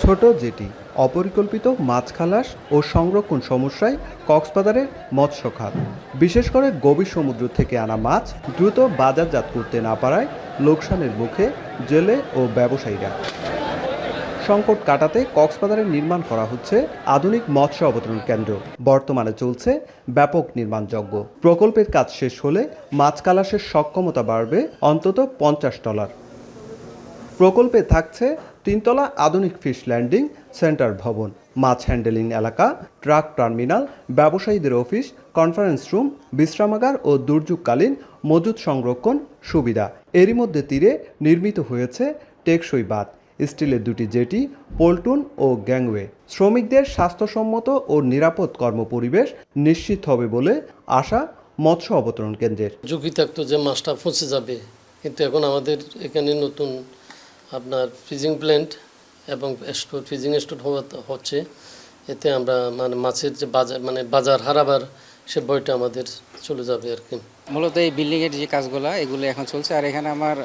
ছোট জেটি, অপরিকল্পিত মাছ খালাস ও সংরক্ষণ সমস্যায় কক্সবাজারের মৎস্য খাত, বিশেষ করে গভীর সমুদ্র থেকে আনা মাছ দ্রুত বাজারজাত করতে না পারায় লোকসানের মুখে জেলে ও ব্যবসায়ীরা। সংকট কাটাতে কক্সবাজারে নির্মাণ করা হচ্ছে আধুনিক মৎস্য অবতরণ কেন্দ্র। বর্তমানে চলছে ব্যাপক নির্মাণযজ্ঞ। প্রকল্পের কাজ শেষ হলে মাছ খালাসের সক্ষমতা বাড়বে অন্তত 50 টলার। প্রকল্পে থাকছে 3 তলা আধুনিক ফিশ ল্যান্ডিং সেন্টার ভবন, মাছ হ্যান্ডেলিং এলাকা, ট্রাক টার্মিনাল, ব্যবসায়ীদের অফিস, কনফারেন্স রুম, বিশ্রামাগার ও দুর্যোগকালীন মজুদ সংরক্ষণ সুবিধা। এরই মধ্যে তীরে নির্মিত হয়েছে টেকসই বাঁধ, স্টিলের 2টি জেটি, পল্টুন ও গ্যাংওয়ে। শ্রমিকদের স্বাস্থ্যসম্মত ও নিরাপদ কর্মপরিবেশ নিশ্চিত হবে বলে আশা মৎস্য অবতরণ কেন্দ্রের। ঝুঁকি থাকতো যে মাছটা ফসে যাবে, কিন্তু এখন আমাদের এখানে নতুন আপনার ফ্রিজিং প্ল্যান্ট এবং ফ্রিজিং স্টোর হচ্ছে। এতে আমরা মানে মাছের যে বাজার হারাবার সে বইটা আমাদের চলে যাবে আর কি। মূলত এই বিল্ডিংয়ের যে কাজগুলো এগুলো এখন চলছে, আর এখানে আমার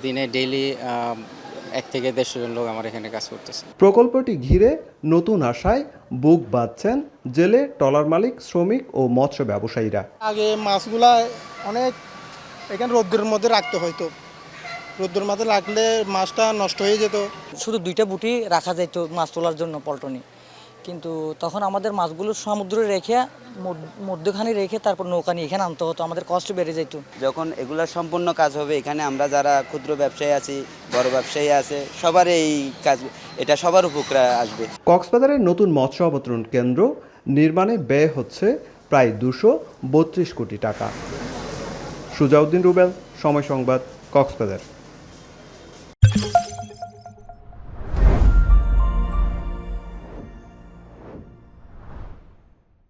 দিনে ডেইলি 1 থেকে 150 জন লোক আমার এখানে কাজ করতেছে। প্রকল্পটি ঘিরে নতুন আশায় বুক বাঁধছেন জেলে, ট্রলার মালিক, শ্রমিক ও মৎস্য ব্যবসায়ীরা। আগে মাছগুলা অনেক এখানে রোদ্রের মধ্যে রাখতে হয়তো, রোদ্রের মধ্যে রাখলে মাছটা নষ্ট হয়ে যেত। শুধু 2টা বুটি রাখা যেত মাছ তোলার জন্য পল্টনে, কিন্তু তখন আমাদের মাছগুলো সমুদ্রে রেখে মধ্যখানে রেখে তারপর নৌকা নিয়ে এখানে আনতে হতো, আমাদের কষ্ট বেড়ে যেত। যখন এগুলা সম্পূর্ণ কাজ হবে, এখানে আমরা যারা ক্ষুদ্র ব্যবসায়ী আছি, বড় ব্যবসায়ী আছে, সবার এই কাজ, এটা সবার উপকারে আসবে। কক্সবাজারের নতুন মৎস্য অবতরণ কেন্দ্র নির্মাণে ব্যয় হচ্ছে প্রায় 232 কোটি টাকা। সুজাউদ্দিন রুবেল, সময় সংবাদ, কক্সবাজার।